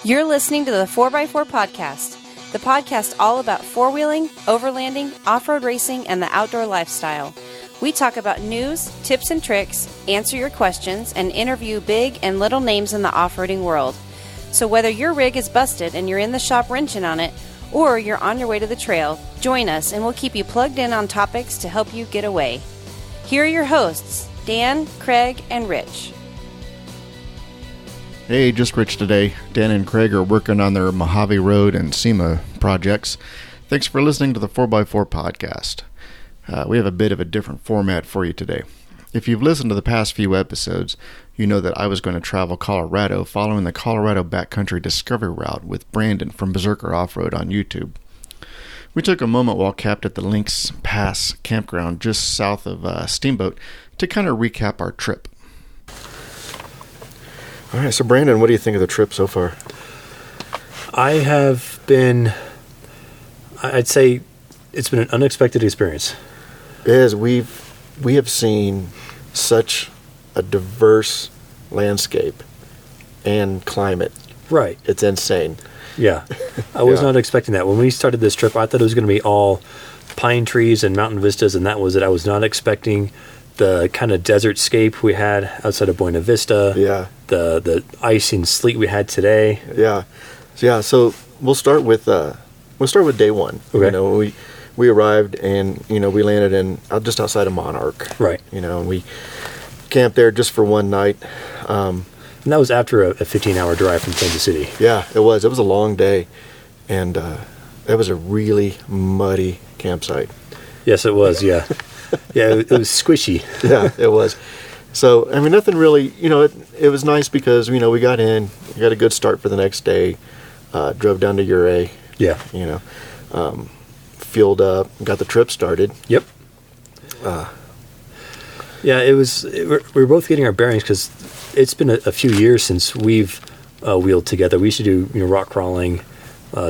You're listening to the 4x4 Podcast, the podcast all about four-wheeling, overlanding, off-road racing, and the outdoor lifestyle. We talk about news, tips and tricks, answer your questions, and interview big and little names in the off-roading world. So whether your rig is busted and you're in the shop wrenching on it, or you're on your way to the trail, join us and we'll keep you plugged in on topics to help you get away. Here are your hosts, Dan, Craig, and Rich. Hey, just Rich today. Dan and Craig are working on their Mojave Road and SEMA projects. Thanks for listening to the 4x4 Podcast. We have a bit of a different format for you today. If you've listened to the past few episodes, you know that I was going to travel Colorado following the Colorado Backcountry Discovery Route with Brandon from Beserker Offroad on YouTube. We took a moment while camped at the Hankook Pass campground just south of Steamboat to kind of recap our trip. All right, so Brandon, what do you think of the trip so far? I'd say it's been an unexpected experience. It is. We have seen such a diverse landscape and climate. Right. It's insane. Yeah. I was not expecting that. When we started this trip, I thought it was going to be all pine trees and mountain vistas, and that was it. I was not expecting the kind of desert scape we had outside of Buena Vista. Yeah. The ice and sleet we had today. Yeah. So we'll start with day one. Okay. You know, we arrived and we landed in just outside of Monarch. Right. And we camped there just for one night. And that was after a 15-hour drive from Kansas City. Yeah, it was. It was a long day, and it was a really muddy campsite. Yes, it was. Yeah. Yeah, it was squishy. Yeah, it was. So, I mean, nothing really, it was nice because, we got in, we got a good start for the next day, drove down to Ouray. Yeah. Fueled up, got the trip started. Yep. We were both getting our bearings because it's been a few years since we've wheeled together. We used to do rock crawling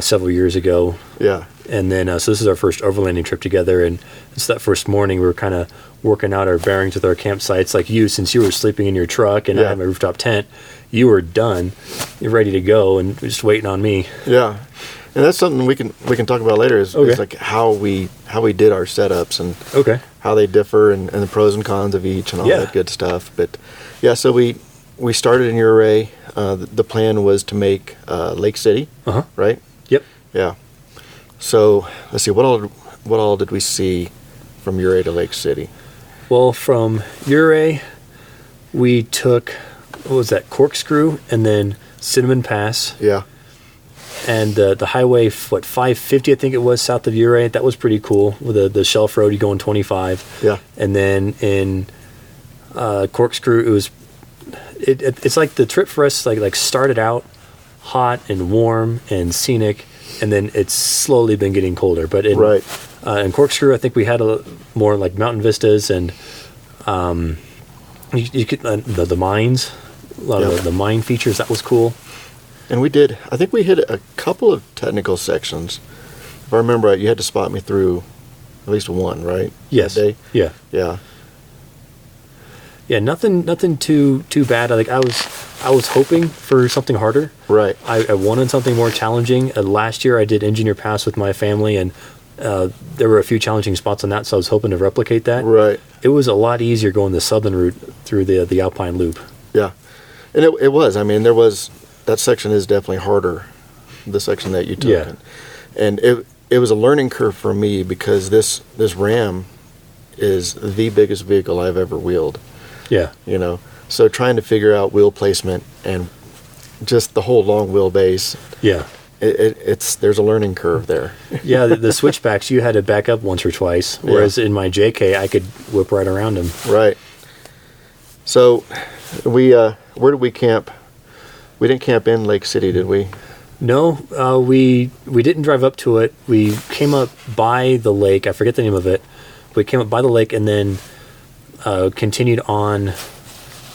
several years ago. Yeah. And then, so this is our first overlanding trip together. And it's that first morning we were kind of working out our bearings with our campsites. Like you, since you were sleeping in your truck and I had my rooftop tent, you were done. You're ready to go and just waiting on me. Yeah. And that's something we can talk about later is like how we did our setups and how they differ and the pros and cons of each and all that good stuff. But yeah, so we started in Ouray. The plan was to make Lake City, right? Yep. Yeah. So let's see, what all did we see from Ouray to Lake City? Well, from Ouray, we took, what was that, Corkscrew and then Cinnamon Pass. Yeah. And the highway, 550 I think it was, south of Ouray. That was pretty cool. With the shelf road, you go in 25. Yeah. And then in Corkscrew, it's like the trip for us like started out hot and warm and scenic, and then it's slowly been getting colder. But in Corkscrew, I think we had more like mountain vistas and you could the mines, a lot of the mine features. That was cool. And I think we hit a couple of technical sections. If I remember right, you had to spot me through at least one, right? Yes. That day? Yeah. Yeah. Yeah, nothing too bad. I was hoping for something harder. Right. I wanted something more challenging. Last year I did Engineer Pass with my family, and there were a few challenging spots on that, so I was hoping to replicate that. Right. It was a lot easier going the southern route through the Alpine Loop. Yeah. And it was. I mean, that section is definitely harder, the section that you took. Yeah. And it was a learning curve for me because this Ram is the biggest vehicle I've ever wheeled. Yeah. So trying to figure out wheel placement and just the whole long wheelbase. Yeah. There's a learning curve there. Yeah, the switchbacks, you had to back up once or twice, whereas in my JK, I could whip right around them. Right. So where did we camp? We didn't camp in Lake City, did we? No, we didn't drive up to it. We came up by the lake. I forget the name of it. We came up by the lake and then continued on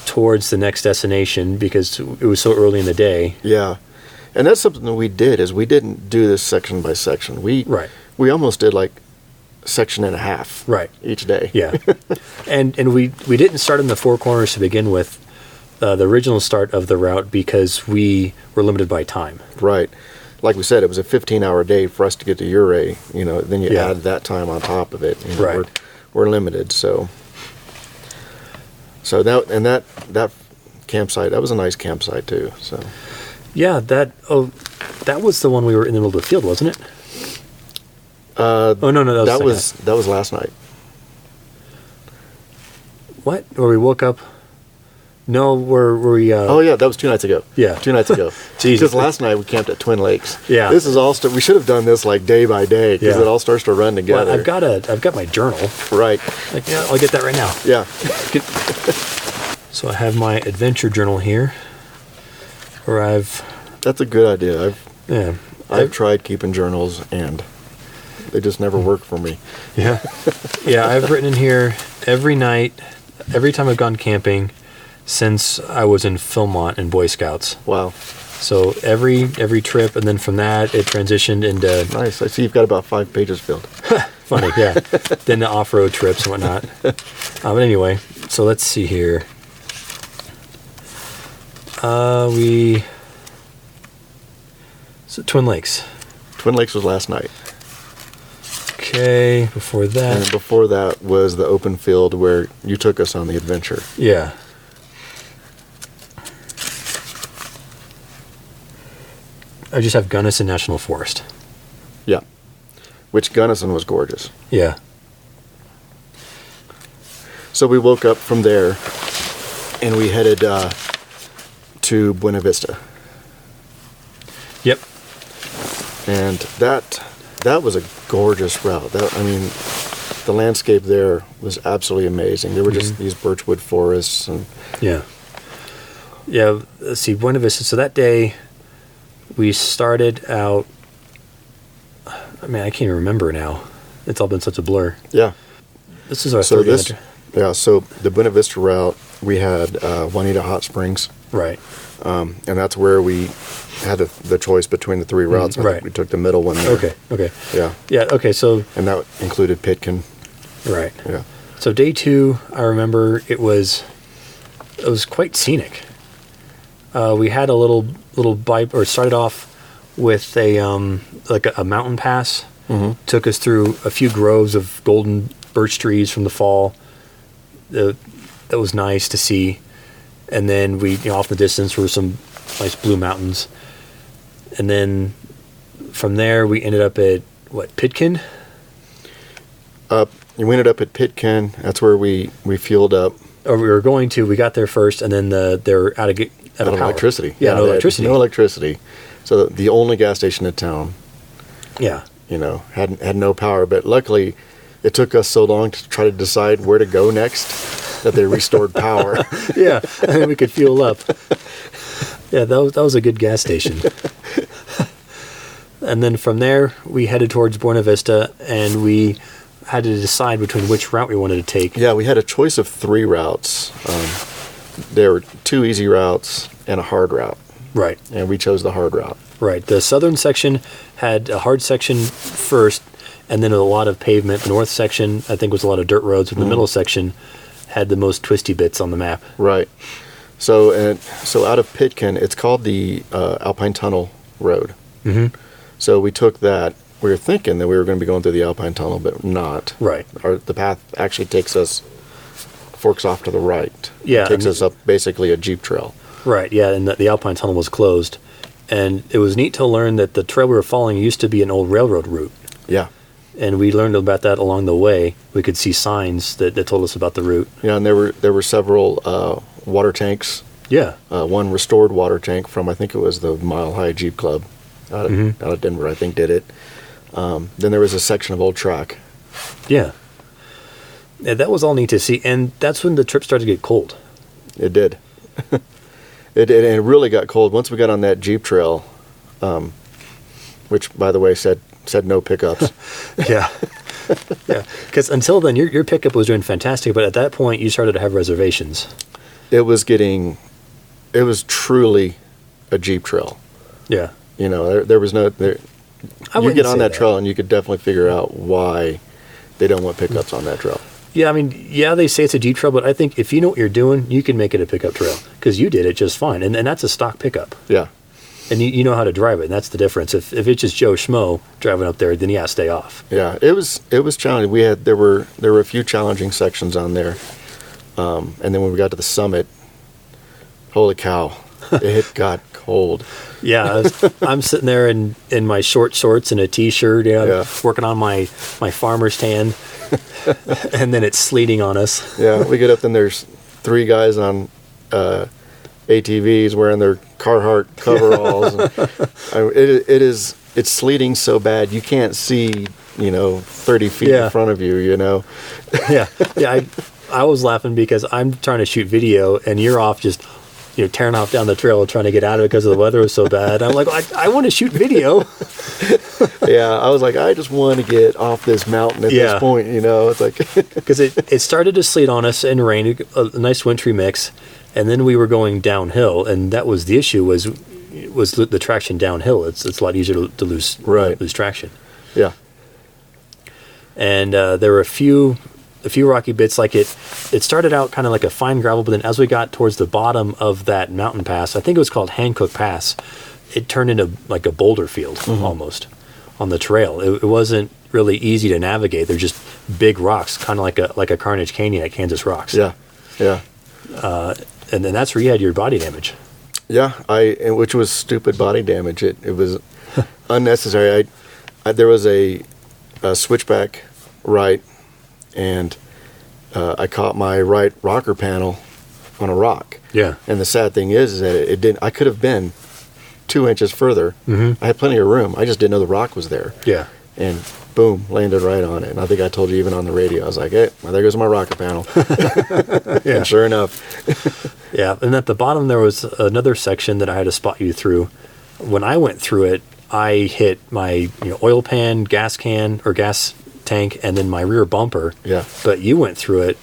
towards the next destination because it was so early in the day. Yeah. And that's something that we did, is we didn't do this section by section. We almost did like section and a half right each day. Yeah. and we didn't start in the Four Corners to begin with. the original start of the route because we were limited by time. Right. Like we said, it was a 15-hour day for us to get to Ouray. Then you add that time on top of it. Right. We're limited, so that campsite, that was a nice campsite too. So yeah, that was the one we were in the middle of the field, wasn't it? No, that was last night. What? Where we woke up? No, were we? Oh yeah, that was 2 nights ago. Yeah, 2 nights ago. Jesus. Because last night we camped at Twin Lakes. Yeah, this is all. We should have done this like day by day because it all starts to run together. Well, I've got my journal. Right. Like, yeah, I'll get that right now. Yeah. So I have my adventure journal here, where That's a good idea. I've tried keeping journals and they just never work for me. Yeah. Yeah, I've written in here every night, every time I've gone camping since I was in Philmont in Boy Scouts. Wow. So every trip, and then from that it transitioned into... Nice. I see you've got about 5 pages filled. Funny, yeah. Then the off-road trips and whatnot. But anyway, so let's see here. So Twin Lakes. Twin Lakes was last night. Okay, before that... And before that was the open field where you took us on the adventure. Yeah. I just have Gunnison National Forest. Yeah. Which Gunnison was gorgeous. Yeah. So we woke up from there and we headed to Buena Vista. Yep. And that was a gorgeous route. The landscape there was absolutely amazing. There were just these birchwood forests and yeah. Let's see, Buena Vista. So that day, we started out. I mean, I can't even remember now. It's all been such a blur. Yeah. This is our third adventure. Yeah. So the Buena Vista route, we had Juanita Hot Springs. Right. And that's where we had the choice between the 3 routes. I think we took the middle one there. Okay. Yeah. Yeah, okay, so... And that included Pitkin. Right. Yeah. So day 2, I remember it was quite scenic. We had a little bike, or started off with a mountain pass. Mm-hmm. Took us through a few groves of golden birch trees from the fall. That was nice to see. And then we, off in the distance were some nice blue mountains. And then from there we ended up at, Pitkin? We ended up at Pitkin. That's where we fueled up. Or we were going to. We got there first, and then they're out of power. Electricity. Yeah, no electricity. No electricity. So the only gas station in town. Yeah. Had no power. But luckily, it took us so long to try to decide where to go next that they restored power. Yeah, and then we could fuel up. Yeah, that was a good gas station. And then from there, we headed towards Buena Vista, and we had to decide between which route we wanted to take. Yeah, we had a choice of 3 routes. There were 2 easy routes and a hard route. Right. And we chose the hard route. Right. The southern section had a hard section first, and then a lot of pavement. The north section, I think, was a lot of dirt roads, and the middle section had the most twisty bits on the map. Right. So out of Pitkin, it's called the Alpine Tunnel Road. Mm-hmm. So we took that. We were thinking that we were going to be going through the Alpine Tunnel, but not. Right. The path actually forks off to the right. Yeah. It takes us up basically a Jeep trail. Right, yeah, and the Alpine Tunnel was closed. And it was neat to learn that the trail we were following used to be an old railroad route. Yeah. And we learned about that along the way. We could see signs that told us about the route. Yeah, and there were several water tanks. Yeah. One restored water tank from, I think it was the Mile High Jeep Club out of Denver, I think, did it. Then there was a section of old track. Yeah. Yeah, that was all neat to see. And that's when the trip started to get cold. It did. It really got cold once we got on that Jeep trail, which, by the way, said no pickups. Yeah. Yeah. Because until then, your pickup was doing fantastic, but at that point, you started to have reservations. It was truly a Jeep trail. Yeah. There was no... You get on that trail and you could definitely figure out why they don't want pickups on that trail. Yeah, I mean, they say it's a Jeep trail, but I think if you know what you're doing, you can make it a pickup trail because you did it just fine. And that's a stock pickup. Yeah. And you know how to drive it, and that's the difference. If it's just Joe Schmo driving up there, then stay off. Yeah, it was challenging. There were a few challenging sections on there, and then when we got to the summit, holy cow, it got cold. Yeah, I'm sitting there in my short shorts and a t-shirt, working on my farmer's tan, and then it's sleeting on us. Yeah, we get up and there's 3 guys on ATVs wearing their Carhartt coveralls. It's sleeting so bad you can't see 30 feet in front of you. Yeah. I was laughing because I'm trying to shoot video and you're off just tearing off down the trail trying to get out of it because the weather was so bad. I'm like, I want to shoot video. Yeah, I was like, I just want to get off this mountain at this point. It's like because it started to sleet on us and rain, a nice wintry mix. And then we were going downhill, and that was the issue. Was the traction downhill? It's a lot easier to lose traction. Yeah. And there were a few rocky bits. Like it started out kind of like a fine gravel, but then as we got towards the bottom of that mountain pass, I think it was called Hankook Pass, it turned into like a boulder field almost on the trail. It wasn't really easy to navigate. They're just big rocks, kind of like a Carnage Canyon at Kansas Rocks. Yeah. And then that's where you had your body damage. Yeah, which was stupid body damage. It was unnecessary. There was a switchback right, and I caught my right rocker panel on a rock. Yeah. And the sad thing is that it didn't. I could have been 2 inches further. Mm-hmm. I had plenty of room. I just didn't know the rock was there. Yeah. And boom, landed right on it. And I think I told you even on the radio, I was like, hey, well, there goes my rocker panel. Yeah. And sure enough. Yeah, and at the bottom there was another section that I had to spot you through. When I went through it, I hit my oil pan, gas can, or gas tank, and then my rear bumper. Yeah. But you went through it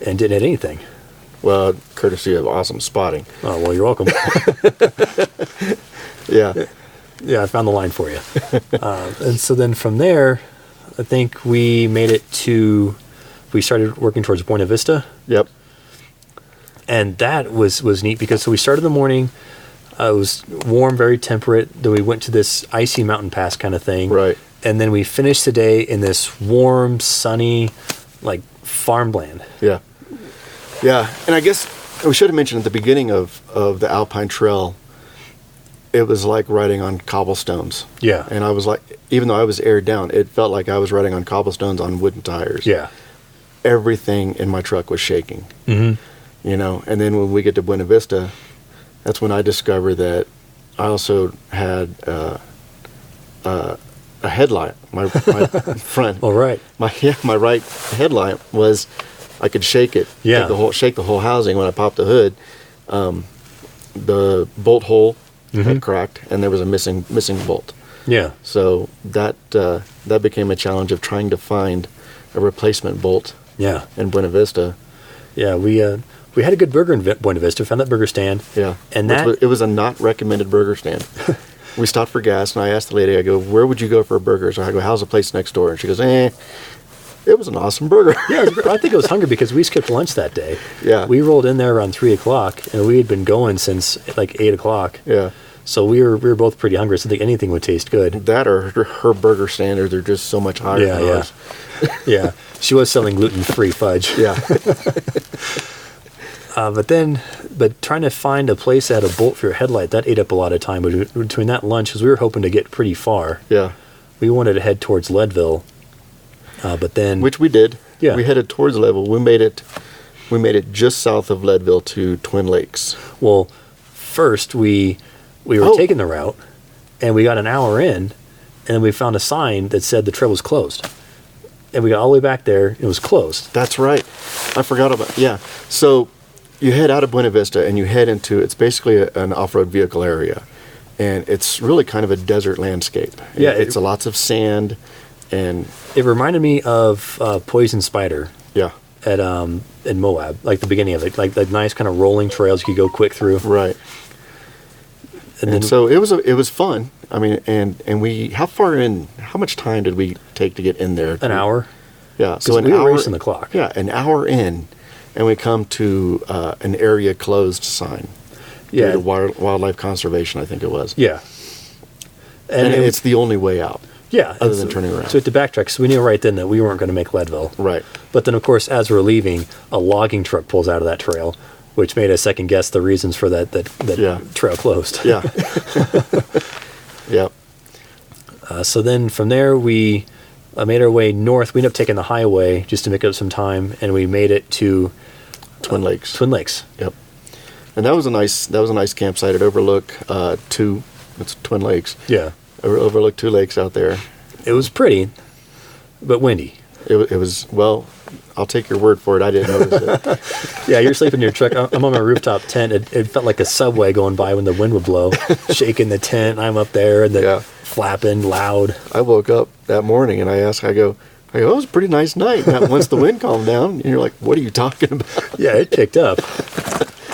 and didn't hit anything. Well, courtesy of awesome spotting. Oh, well, you're welcome. Yeah. Yeah, I found the line for you. And so then from there, I think we started working towards Buena Vista. Yep. And that was neat because we started the morning, it was warm, very temperate. Then we went to this icy mountain pass kind of thing. Right. And then we finished the day in this warm, sunny, like farmland. Yeah. Yeah. And I guess we should have mentioned at the beginning of the Alpine Trail, it was like riding on cobblestones. Yeah. And I was like, even though I was aired down, it felt like I was riding on cobblestones on wooden tires. Yeah. Everything in my truck was shaking. Mm-hmm. And then when we get to Buena Vista, that's when I discovered that I also had a headlight. My front. All right. My right headlight was, I could shake it. Yeah. Shake the whole housing when I popped the hood. The bolt hole had cracked, and there was a missing bolt. Yeah. So that became a challenge of trying to find a replacement bolt. Yeah. In Buena Vista. Yeah, we had a good burger in Buena Vista. Found that burger stand. Yeah. And it was a not recommended burger stand. We stopped for gas, and I asked the lady, I go, where would you go for a burger? So I go, how's the place next door? And she goes, it was an awesome burger. Yeah, I think I was hungry because we skipped lunch that day. Yeah. We rolled in there around 3 o'clock, and we had been going since like 8 o'clock. Yeah. So we were both pretty hungry, so I think anything would taste good. That or her burger standards are just so much higher than ours. Yeah. She was selling gluten-free fudge. Yeah. But trying to find a place that had a bolt for your headlight, that ate up a lot of time. But between that and lunch, because we were hoping to get pretty far. Yeah. We wanted to head towards Leadville. But then... Which we did. Yeah. We headed towards Leadville. We made it just south of Leadville to Twin Lakes. Well, first we were taking the route, and we got an hour in, and then we found a sign that said the trail was closed. And we got all the way back there, and it was closed. That's right. I forgot about it. Yeah. So you head out of Buena Vista, and you head into, it's basically an off-road vehicle area. And it's really kind of a desert landscape. Yeah. It's lots of sand, and... It reminded me of Poison Spider. Yeah. In Moab, like the beginning of it, like nice kind of rolling trails you could go quick through. Right. And then, so it was fun. I mean, and we, how much time did we take to get in there? An hour. Yeah. So we were racing the clock. Yeah, an hour in, and we come to an area closed sign. Yeah. The wildlife conservation, I think it was. Yeah. And it's the only way out. Yeah. Other than turning around. So we had to backtrack. So we knew right then that we weren't going to make Leadville. Right. But then, of course, as we're leaving, a logging truck pulls out of that trail, which made us second guess the reasons for that trail closed. Yeah. Yep. So then from there, we made our way north. We ended up taking the highway just to make up some time, and we made it to Twin Lakes. Twin Lakes. Yep. And that was a nice campsite. It overlooked it's Twin Lakes. Yeah. Overlooked 2 lakes out there. It was pretty, but windy. It was, well, I'll take your word for it. I didn't notice it. Yeah, you're sleeping in your truck. I'm on my rooftop tent. It felt like a subway going by when the wind would blow, shaking the tent. I'm up there and flapping loud. I woke up that morning and I go, it was a pretty nice night. Now, once the wind calmed down, and you're like, what are you talking about? Yeah, it picked up.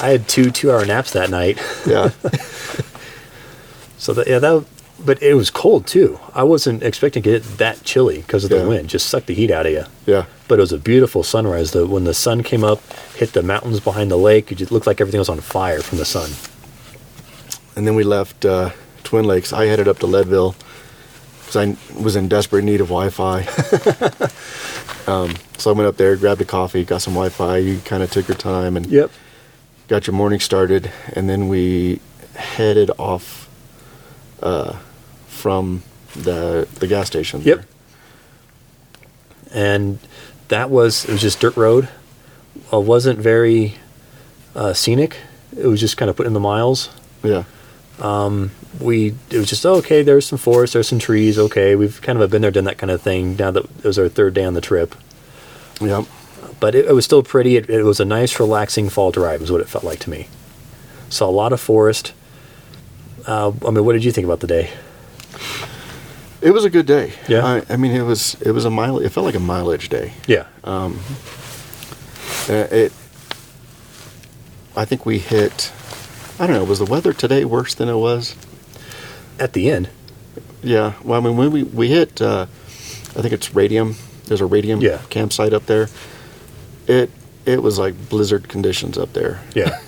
I had 2-hour naps that night. Yeah. But it was cold too. I wasn't expecting to get that chilly because of the wind. Just sucked the heat out of you. Yeah. But it was a beautiful sunrise. When the sun came up, hit the mountains behind the lake, it just looked like everything was on fire from the sun. And then we left Twin Lakes. I headed up to Leadville because I was in desperate need of Wi-Fi. So I went up there, grabbed a coffee, got some Wi-Fi. You kind of took your time and got your morning started. And then we headed off from the gas station. Yep. There. And it was just dirt road. It wasn't very scenic. It was just kind of put in the miles. Yeah. It was just, okay, there's some forest, there's some trees, okay, we've kind of been there, done that kind of thing, now that it was our 3rd day on the trip. Yeah. But it was still pretty. It was a nice, relaxing fall drive is what it felt like to me. Saw a lot of forest. What did you think about the day? It was a good day. Yeah. I mean, it was a mile. It felt like a mileage day. Yeah. I think we hit. I don't know. Was the weather today worse than it was at the end? Yeah. Well, I mean, when we hit, I think it's Radium. There's a Radium campsite up there. It was like blizzard conditions up there. Yeah.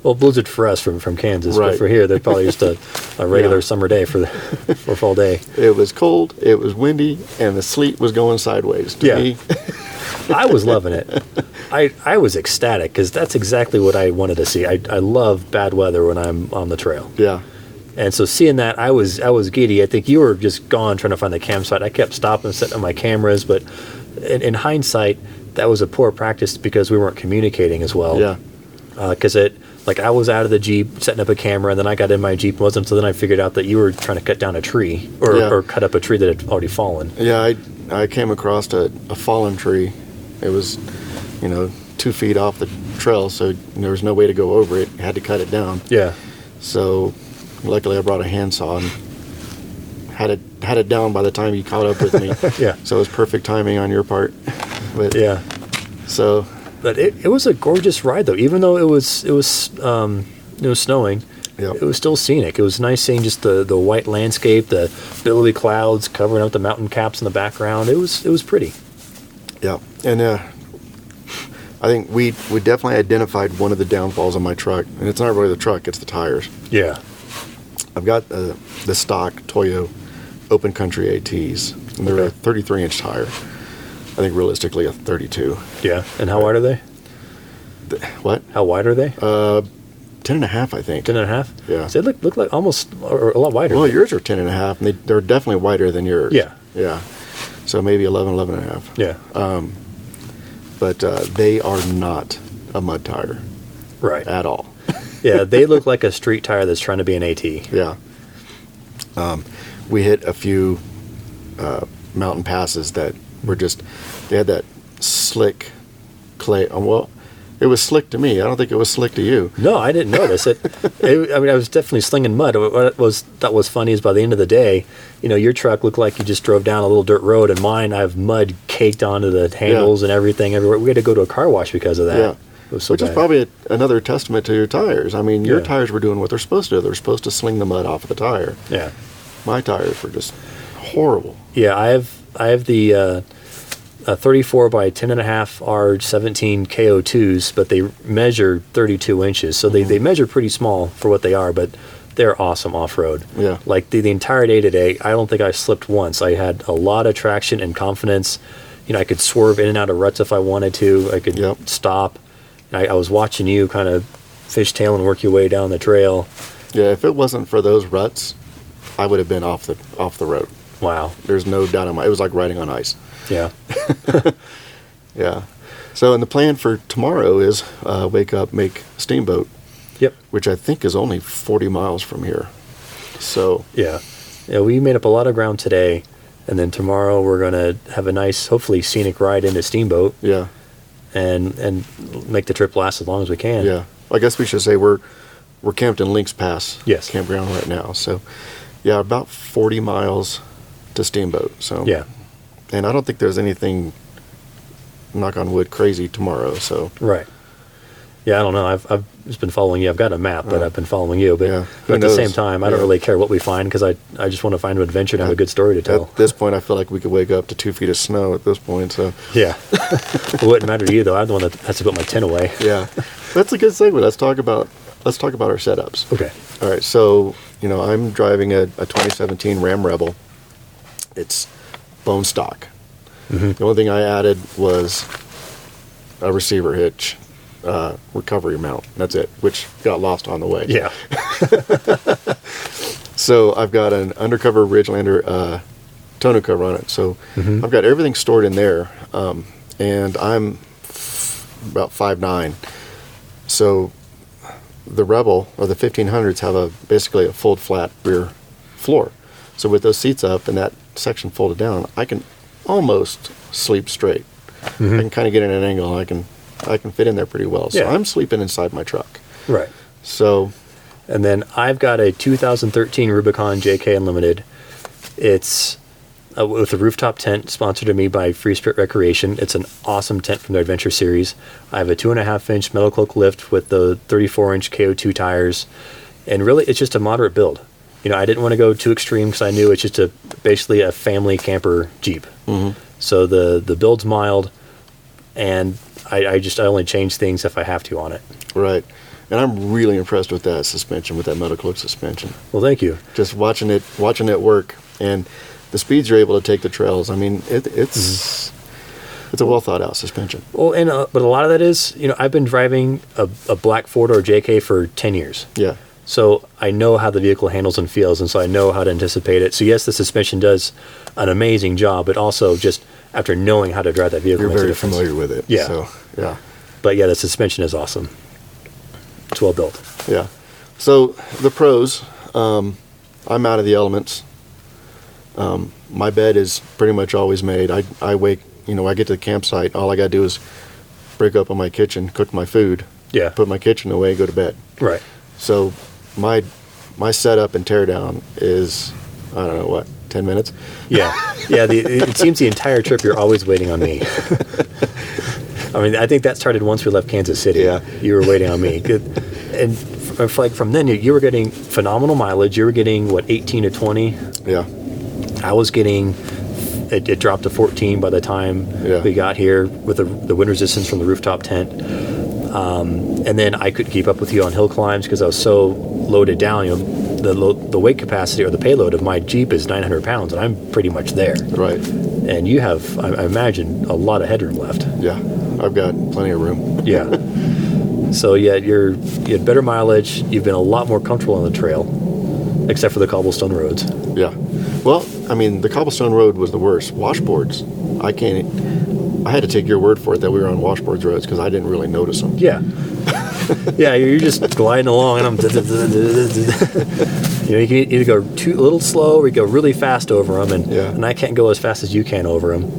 Well, blizzard for us from Kansas, right. But for here, they're probably just a regular summer day for fall day. It was cold, it was windy, and the sleet was going sideways. To me. I was loving it. I was ecstatic because that's exactly what I wanted to see. I love bad weather when I'm on the trail. Yeah. And so seeing that, I was giddy. I think you were just gone trying to find the campsite. I kept stopping, setting up my cameras, but in hindsight, that was a poor practice because we weren't communicating as well. Yeah. Because I was out of the Jeep setting up a camera, and then I got in my Jeep. Wasn't until then I figured out that you were trying to cut down a tree or cut up a tree that had already fallen. Yeah, I came across a fallen tree. It was, 2 feet off the trail, so there was no way to go over it. I had to cut it down. Yeah. So luckily I brought a handsaw and had it down by the time you caught up with me. Yeah. So it was perfect timing on your part. But yeah. So. But it was a gorgeous ride though, even though it was snowing. Yep. It was still scenic. It was nice seeing just the white landscape, the billowy clouds covering up the mountain caps in the background. It was pretty. Yeah, and I think we definitely identified one of the downfalls on my truck, and it's not really the truck; it's the tires. Yeah, I've got the stock Toyo Open Country ATs, and they're a 33-inch tire. I think realistically a 32. Yeah, and how wide are they? What? How wide are they? 10.5, I think. 10.5? Yeah. So they look like almost or a lot wider. Well, yours are 10.5, and they're definitely wider than yours. Yeah. Yeah. So maybe 11.5. Yeah. But they are not a mud tire. Right. At all. Yeah, they look like a street tire that's trying to be an AT. Yeah. We hit a few mountain passes that were they had that slick clay. Well, it was slick to me. I don't think it was slick to you. No, I didn't notice it. I was definitely slinging mud. What was funny is by the end of the day, your truck looked like you just drove down a little dirt road, and mine, I have mud caked onto the handles and everything everywhere. We had to go to a car wash because of that. Yeah. It was so Which bad. is probably another testament to your tires. I mean, your tires were doing what they're supposed to do. They're supposed to sling the mud off of the tire. Yeah. My tires were just horrible. Yeah, I have the a 34 by 10.5 are 17 KO2s, but they measure 32 inches. So they measure pretty small for what they are, but they're awesome off-road. Yeah. Like the entire day today, I don't think I slipped once. I had a lot of traction and confidence. I could swerve in and out of ruts if I wanted to. I could stop. I was watching you kind of fishtail and work your way down the trail. Yeah, if it wasn't for those ruts, I would have been off the road. Wow. There's no doubt in it was like riding on ice. Yeah. Yeah. So, and the plan for tomorrow is wake up, make Steamboat. Yep. Which I think is only 40 miles from here. So. Yeah, we made up a lot of ground today, and then tomorrow we're going to have a nice, hopefully scenic ride into Steamboat. Yeah. And make the trip last as long as we can. Yeah. I guess we should say we're camped in Lynx Pass campground right now. So, yeah, about 40 miles to Steamboat. So. Yeah. And I don't think there's anything, knock on wood, crazy tomorrow. So. Right. Yeah, I don't know. I've just been following you. I've got a map, but I've been following you. But, but at the same time, I don't really care what we find because I just want to find an adventure and have a good story to tell. At this point, I feel like we could wake up to 2 feet of snow at this point. So. Yeah. It wouldn't matter to you, though. I'm the one that has to put my tent away. Yeah. That's a good segue. Let's talk about our setups. Okay. All right. So, I'm driving a 2017 Ram Rebel. It's bone stock. Mm-hmm. The only thing I added was a receiver hitch, recovery mount. That's it, which got lost on the way. Yeah. So I've got an undercover Ridgelander tonneau cover on it. So I've got everything stored in there, and I'm about 5'9". So the Rebel or the 1500s have basically a fold flat rear floor. So with those seats up and that section folded down, I can almost sleep straight. Mm-hmm. I can kind of get in an angle. I can fit in there pretty well. So I'm sleeping inside my truck. Right. So. And then I've got a 2013 Rubicon JK Unlimited. It's with a rooftop tent sponsored to me by Free Spirit Recreation. It's an awesome tent from their Adventure series. I have a 2.5-inch metal cloak lift with the 34-inch KO2 tires. And really, it's just a moderate build. I didn't want to go too extreme because I knew it's just basically a family camper Jeep. Mm-hmm. So the build's mild, and I only change things if I have to on it. Right. And I'm really impressed with that suspension, with that metal cloak suspension. Well, thank you. Just watching it work, and the speeds you're able to take the trails. I mean, it's a well thought out suspension. Well, and but a lot of that is, I've been driving a black 4-door JK for 10 years. Yeah. So I know how the vehicle handles and feels, and so I know how to anticipate it. So yes, the suspension does an amazing job, but also just after knowing how to drive that vehicle, you're very familiar with it. Yeah. So, yeah. But yeah, the suspension is awesome. It's well built. Yeah. So the pros, I'm out of the elements. My bed is pretty much always made. I wake, I get to the campsite. All I got to do is break up on my kitchen, cook my food, put my kitchen away, go to bed. Right. So my setup and teardown is, I don't know what, 10 minutes? Yeah. Yeah. It seems the entire trip you're always waiting on me. I mean, I think that started once we left Kansas City. Yeah. You were waiting on me. And from then, you were getting phenomenal mileage. You were getting, 18 to 20? Yeah. I was getting, it dropped to 14 by the time we got here with the wind resistance from the rooftop tent. And then I couldn't keep up with you on hill climbs because I was so loaded down. The weight capacity or the payload of my Jeep is 900 pounds, and I'm pretty much there. Right. And you have, I imagine, a lot of headroom left. Yeah, I've got plenty of room. Yeah. So yeah, you had better mileage. You've been a lot more comfortable on the trail, except for the cobblestone roads. Yeah. Well, I mean, the cobblestone road was the worst. Washboards, I had to take your word for it that we were on washboards roads because I didn't really notice them. Yeah. Yeah, you're just gliding along, and I'm. You can either go a little slow or you go really fast over them, and I can't go as fast as you can over them.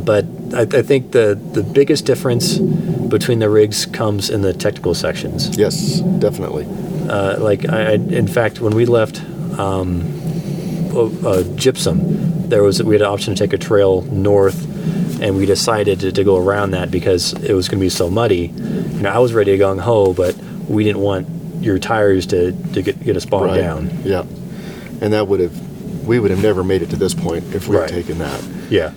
But I think the biggest difference between the rigs comes in the technical sections. Yes, definitely. In fact, when we left Gypsum, we had an option to take a trail north, and we decided to go around that because it was going to be so muddy. I was ready to gung ho, but we didn't want your tires to get us bogged down. Yeah, and that would have we would have never made it to this point if we had taken that. Yeah.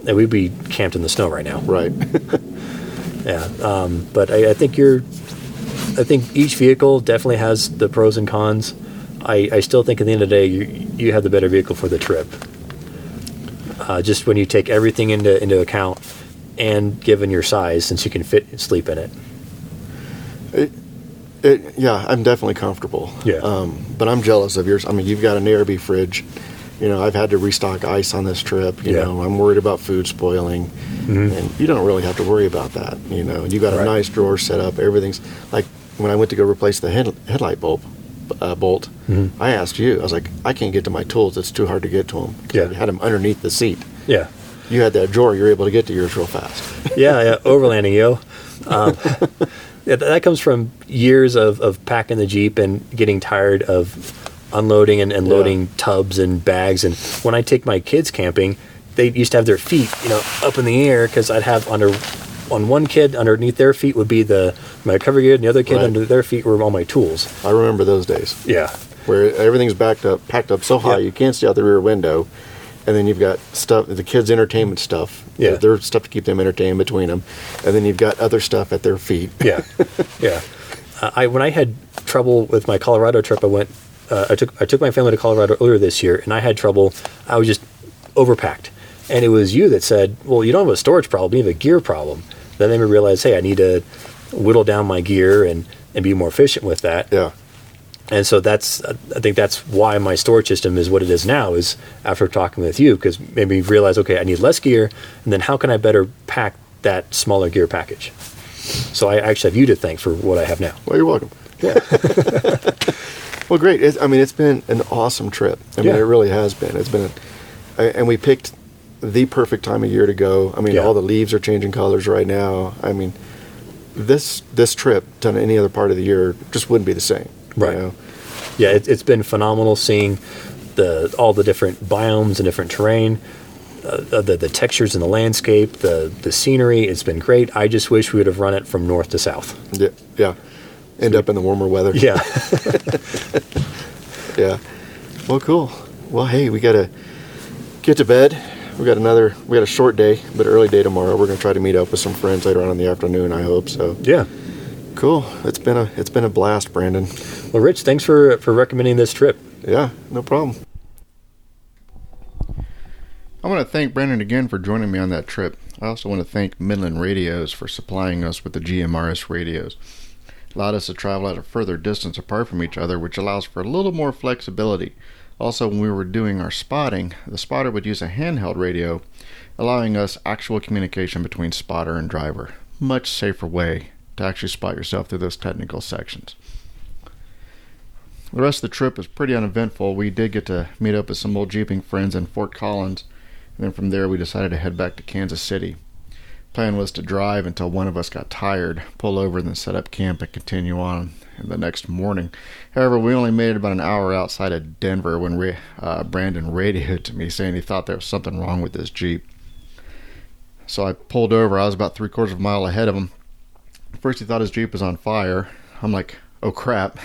And we'd be camped in the snow right now. Right. Yeah. But I think each vehicle definitely has the pros and cons. I still think at the end of the day, you have the better vehicle for the trip. Just when you take everything into account, and given your size, since you can fit and sleep in it. Yeah, I'm definitely comfortable. Yeah. But I'm jealous of yours. I mean, you've got an ARB fridge. You know, I've had to restock ice on this trip. You know, I'm worried about food spoiling. And you don't really have to worry about that. You know, you got a nice drawer set up. Everything's like when I went to go replace the headlight bolt. I asked you. I was like, I can't get to my tools. It's too hard to get to them. Yeah. I had them underneath the seat. Yeah. You had that drawer. You're able to get to yours real fast. Yeah. Overlanding, yo. That comes from years of packing the Jeep and getting tired of unloading and loading tubs and bags. And when I take my kids camping, they used to have their feet, up in the air, because I'd have on one kid underneath their feet would be my cover gear, and the other kid under their feet were all my tools. I remember those days. Yeah. Where everything's packed up so high you can't see out the rear window. And then you've got stuff, the kids' entertainment stuff. Yeah. There's stuff to keep them entertained between them. And then you've got other stuff at their feet. Yeah. Yeah. When I had trouble with my Colorado trip, I took my family to Colorado earlier this year, and I had trouble. I was just overpacked. And it was you that said, well, you don't have a storage problem, you have a gear problem. Then they made me realize, hey, I need to whittle down my gear and be more efficient with that. Yeah. And so I think that's why my storage system is what it is now, is after talking with you, because made me realize, okay, I need less gear, and then how can I better pack that smaller gear package? So I actually have you to thank for what I have now. Well, you're welcome. Yeah. Well, great. It's been an awesome trip. I mean, it really has been. It's been, and we picked the perfect time of year to go. I mean, all the leaves are changing colors right now. I mean, this trip done any other part of the year just wouldn't be the same. Right. You know? Yeah, it's been phenomenal seeing all the different biomes and different terrain, the textures in the landscape, the scenery. It's been great. I just wish we would have run it from north to south. Yeah. End up in the warmer weather. Yeah. Yeah. Well, cool. Well, hey, we got to get to bed. We got a short day, but early day tomorrow. We're going to try to meet up with some friends later on in the afternoon, I hope. So. Yeah. Cool. It's been a blast, Brandon. Well, Rich, thanks for recommending this trip. Yeah, no problem. I want to thank Brandon again for joining me on that trip. I also want to thank Midland Radios for supplying us with the GMRS radios. Allowed us to travel at a further distance apart from each other, which allows for a little more flexibility. Also, when we were doing our spotting, the spotter would use a handheld radio, allowing us actual communication between spotter and driver. Much safer way to actually spot yourself through those technical sections. The rest of the trip was pretty uneventful. We did get to meet up with some old jeeping friends in Fort Collins, and then from there we decided to head back to Kansas City. Plan was to drive until one of us got tired, pull over, then set up camp and continue on the next morning. However, we only made it about an hour outside of Denver when Brandon radioed to me saying he thought there was something wrong with his Jeep. So I pulled over. I was about 3/4 of a mile ahead of him. First he thought his Jeep was on fire. I'm like, oh crap.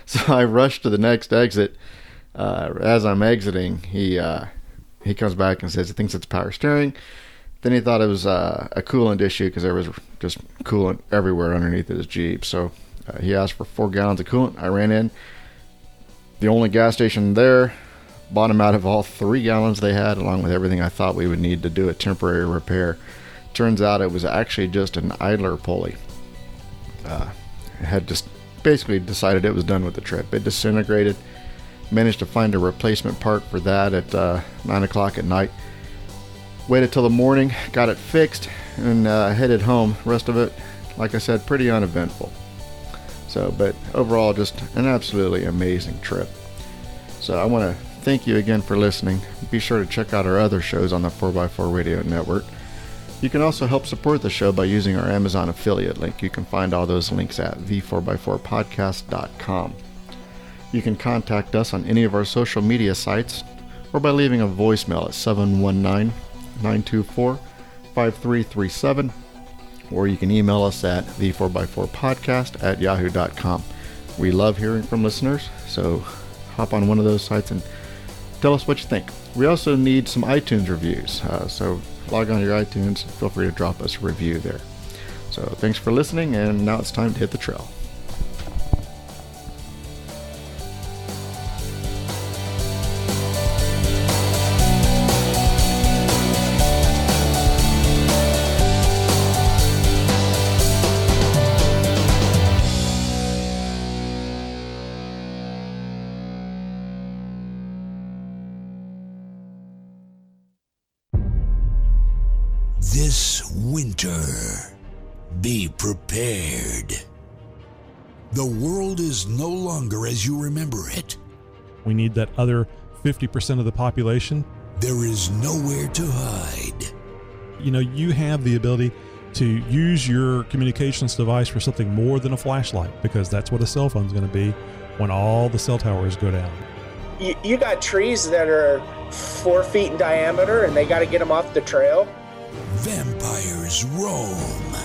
So I rushed to the next exit. As I'm exiting, he comes back and says he thinks it's power steering. Then he thought it was a coolant issue because there was just coolant everywhere underneath his Jeep. So he asked for 4 gallons of coolant. I ran in. The only gas station there, bought him out of all 3 gallons they had, along with everything I thought we would need to do a temporary repair. Turns out it was actually just an idler pulley. Had just basically decided it was done with the trip. It disintegrated. Managed to find a replacement part for that at 9 o'clock at night. Waited till the morning, got it fixed, and headed home. Rest of it, like I said, pretty uneventful. So, but overall, just an absolutely amazing trip. So I want to thank you again for listening. Be sure to check out our other shows on the 4x4 Radio Network. You can also help support the show by using our Amazon affiliate link. You can find all those links at the4x4podcast.com. You can contact us on any of our social media sites or by leaving a voicemail at 719-924-5337, or you can email us at the4x4podcast@yahoo.com. We love hearing from listeners, so hop on one of those sites and Tell us what you think. We also need some iTunes reviews. So log on to your iTunes. Feel free to drop us a review there. So thanks for listening, and now it's time to hit the trail. This winter, be prepared. The world is no longer as you remember it. We need that other 50% of the population. There is nowhere to hide. You know, you have the ability to use your communications device for something more than a flashlight, because that's what a cell phone is going to be when all the cell towers go down. You got trees that are 4 feet in diameter, and they got to get them off the trail. Vampires roam.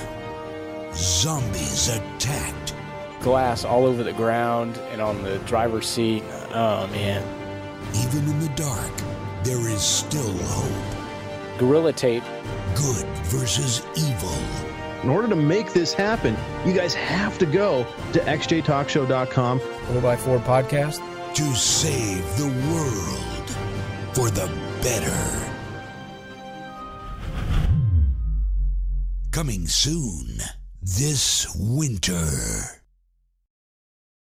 Zombies attacked. Glass all over the ground and on the driver's seat. Oh, man. Even in the dark, there is still hope. Gorilla tape. Good versus evil. In order to make this happen, you guys have to go to xjtalkshow.com. 4x4 podcast. To save the world for the better. Coming soon this winter.